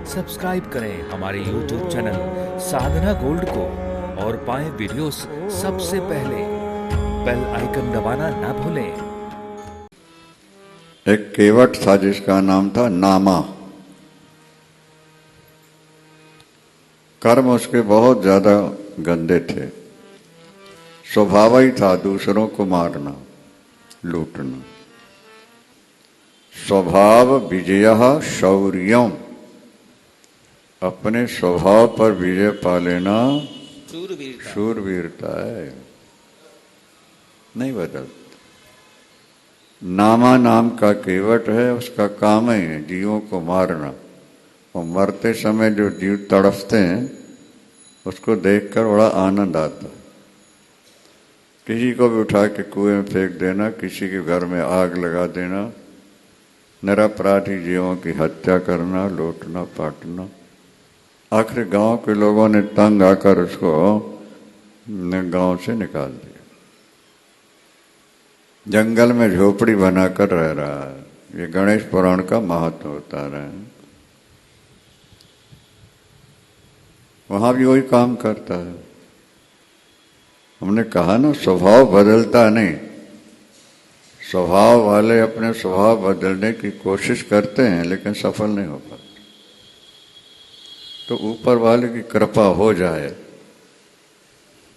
Subscribe करें हमारे YouTube channel साधना gold को और पाएं वीडियोस सबसे पहले। बेल आइकन दबाना ना भूलें। एक केवट था जिसका नाम था नामा। कर्म उसके बहुत ज्यादा गंदे थे। स्वभाव ही था दूसरों को मारना, लूटना। स्वभाव विजयः शौर्यम, अपने स्वभाव पर विजय पा लेना शूरवीरता है, नहीं बदलता। नामा नाम का केवट है, उसका काम ही है जीवों को मारना। और मरते समय जो जीव तड़फते हैं उसको देखकर बड़ा आनंद आता है। किसी को भी उठा के कुएं में फेंक देना, किसी के घर में आग लगा देना, निरपराधी जीवों की हत्या करना, लूटना पाटना। आखिर गांव के लोगों ने तंग आकर उसको गांव से निकाल दिया। जंगल में झोपड़ी बनाकर रह रहा है। ये गणेश पुराण का महत्व बता रहे हैं। वहां भी वही काम करता है। हमने कहा ना, स्वभाव बदलता नहीं। स्वभाव वाले अपने स्वभाव बदलने की कोशिश करते हैं लेकिन सफल नहीं हो पाते। तो ऊपर वाले की कृपा हो जाए,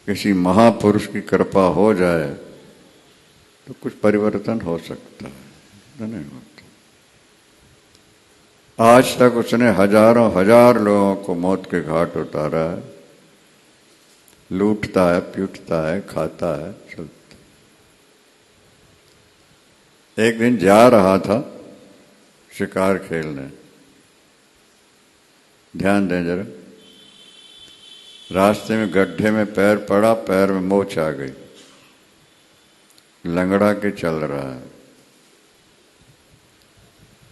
किसी महापुरुष की कृपा हो जाए तो कुछ परिवर्तन हो सकता है, नहीं होता। आज तक उसने हजारों हजार लोगों को मौत के घाट उतारा है। लूटता है, पीटता है, खाता है, चलता। एक दिन जा रहा था शिकार खेलने, ध्यान दें जरा। रास्ते में गड्ढे में पैर पड़ा, पैर में मोच आ गई, लंगड़ा के चल रहा है।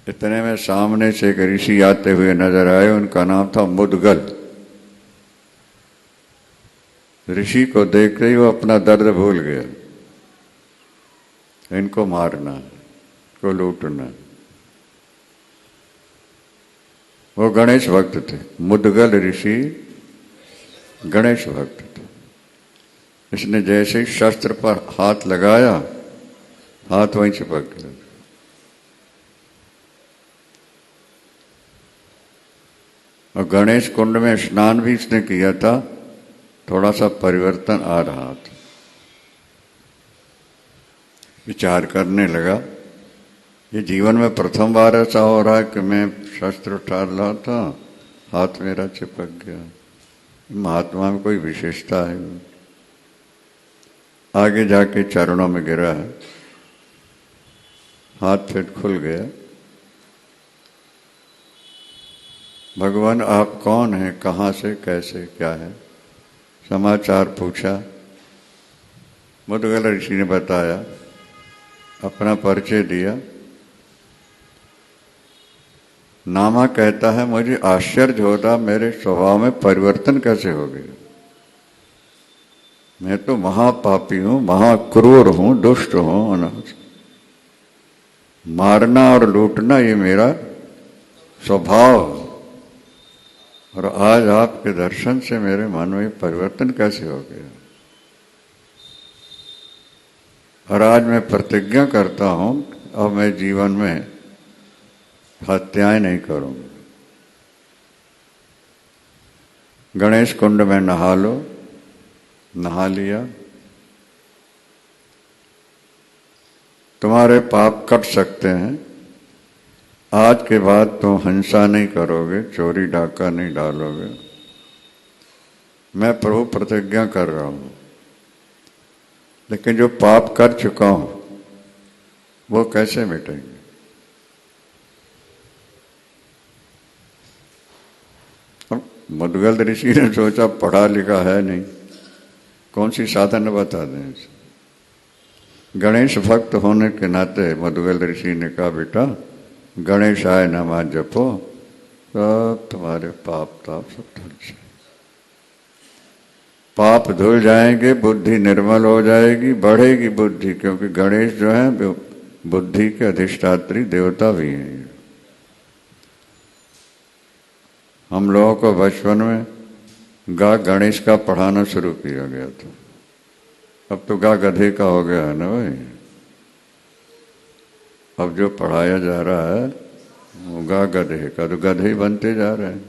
इतने में सामने से एक ऋषि आते हुए नजर आए। उनका नाम था मुदगल। ऋषि को देखते ही वो अपना दर्द भूल गया। इनको मारना, इनको लूटना। वो गणेश भक्त थे। मुदगल ऋषि गणेश भक्त थे। इसने जैसे ही शस्त्र पर हाथ लगाया, हाथ वहीं चिपक गया। और गणेश कुंड में स्नान भी इसने किया था। थोड़ा सा परिवर्तन आ रहा था। विचार करने लगा, ये जीवन में प्रथम बार ऐसा हो रहा है कि मैं शस्त्र उठा रहा था, हाथ मेरा चिपक गया। महात्मा में कोई विशेषता है? आगे जाके चरणों में गिरा है, हाथ फिर खुल गया। भगवान आप कौन हैं, कहाँ से, कैसे, क्या है? समाचार पूछा। मुदगल ऋषि ने बताया, अपना परिचय दिया। नामा कहता है, मुझे आश्चर्य होता मेरे स्वभाव में परिवर्तन कैसे हो गया। मैं तो महापापी हूं, महाक्रूर हूं, दुष्ट हूं, अनाथ। मारना और लूटना ये मेरा स्वभाव। और आज आपके दर्शन से मेरे मन में परिवर्तन कैसे हो गया। और आज मैं प्रतिज्ञा करता हूं, अब मैं जीवन में हत्याएं नहीं करूंगा। गणेश कुंड में नहा लो। नहा लिया। तुम्हारे पाप कट सकते हैं। आज के बाद तुम हिंसा नहीं करोगे, चोरी डाका नहीं डालोगे। मैं प्रभु प्रतिज्ञा कर रहा हूं। लेकिन जो पाप कर चुका हूं वो कैसे मिटेंगे? मुदगल ऋषि ने सोचा, पढ़ा लिखा है नहीं, कौन सी साधन बता दें। गणेश भक्त होने के नाते मुदगल ऋषि ने कहा, बेटा गणेशाय नमः जपो, सब तुम्हारे पाप ताप सब धुल जाए। पाप धुल जाएंगे, बुद्धि निर्मल हो जाएगी, बढ़ेगी बुद्धि। क्योंकि गणेश जो है बुद्धि के अधिष्ठात्री देवता भी हैं। हम लोगों को बचपन में गा गणेश का पढ़ाना शुरू किया गया था। अब तो गा गधे का हो गया है ना भाई। अब जो पढ़ाया जा रहा है वो गा गधे का, तो गधे ही बनते जा रहे हैं।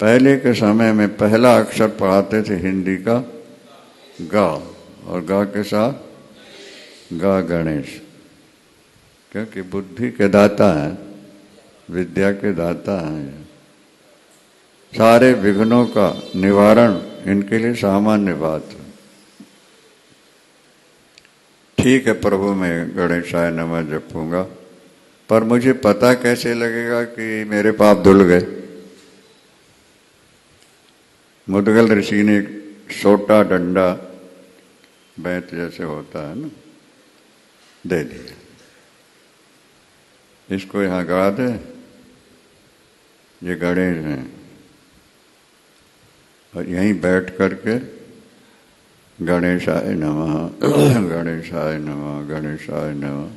पहले के समय में पहला अक्षर पढ़ाते थे हिंदी का गा, और गा के साथ गा गणेश, क्योंकि बुद्धि के दाता है, विद्या के दाता है। सारे विघ्नों का निवारण इनके लिए सामान्य बात है। ठीक है प्रभु, मैं गणेशाय नमः जपूंगा, पर मुझे पता कैसे लगेगा कि मेरे पाप धुल गए? मुदगल ऋषि ने एक छोटा डंडा, बैंत जैसे होता है ना, दे दिया, इसको यहाँ गाड़ दे, ये गणेश हैं, और यहीं बैठ करके गणेशाय नमः गणेशाय नमः गणेशाय नमः,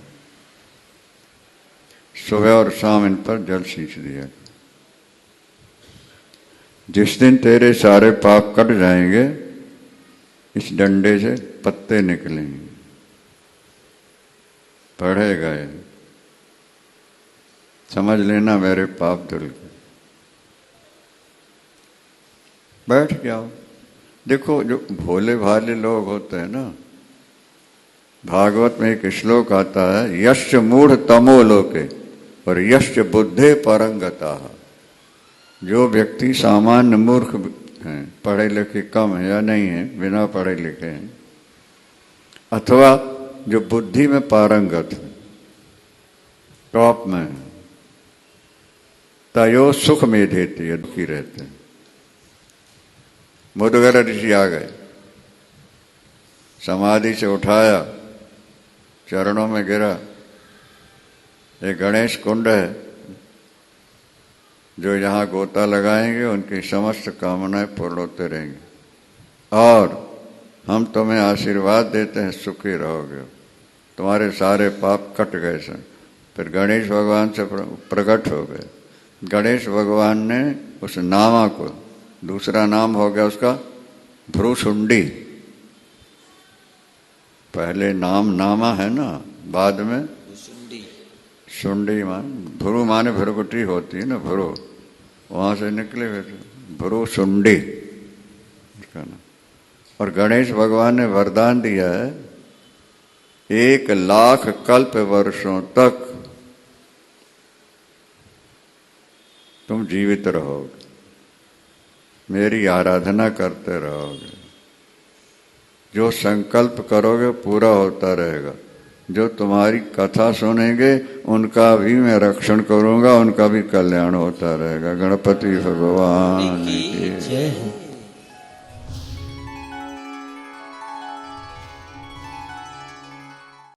सुबह और शाम इन पर जल सींच दिया। जिस दिन तेरे सारे पाप कट जाएंगे, इस डंडे से पत्ते निकलेंगे। पढ़े गए, समझ लेना मेरे पाप धुल गए। बैठ जाओ। देखो, जो भोले भाले लोग होते हैं ना, भागवत में एक श्लोक आता है, यश्च मूढ़ तमो लोके और यश्च बुद्धे परंगता। जो व्यक्ति सामान्य मूर्ख हैं, पढ़े लिखे कम है या नहीं है, बिना पढ़े लिखे हैं, अथवा जो बुद्धि में पारंगत है, टॉप में, तयो सुख में देती है, दुखी रहते हैं। मुदगल ऋषि आ गए, समाधि से उठाया, चरणों में गिरा। एक गणेश कुंड है, जो यहाँ गोता लगाएंगे उनकी समस्त कामनाएं पूर्ण होते रहेंगी, और हम तुम्हें आशीर्वाद देते हैं, सुखी रहोगे, तुम्हारे सारे पाप कट गए सर। फिर गणेश भगवान से प्रकट हो गए। गणेश भगवान ने उस नामा को, दूसरा नाम हो गया उसका भ्रूशुंडी। पहले नाम नामा है ना, बाद में शुंडी मान, भ्रू माने भ्रुकुटी होती है ना, भ्रू, वहां से निकले हुए थे, भ्रूशुंडी उसका नाम। और गणेश भगवान ने वरदान दिया है, 1,00,000 कल्प वर्षों तक तुम जीवित रहोगे, मेरी आराधना करते रहोगे, जो संकल्प करोगे पूरा होता रहेगा, जो तुम्हारी कथा सुनेंगे उनका भी मैं रक्षण करूंगा, उनका भी कल्याण होता रहेगा। गणपति भगवान की जय।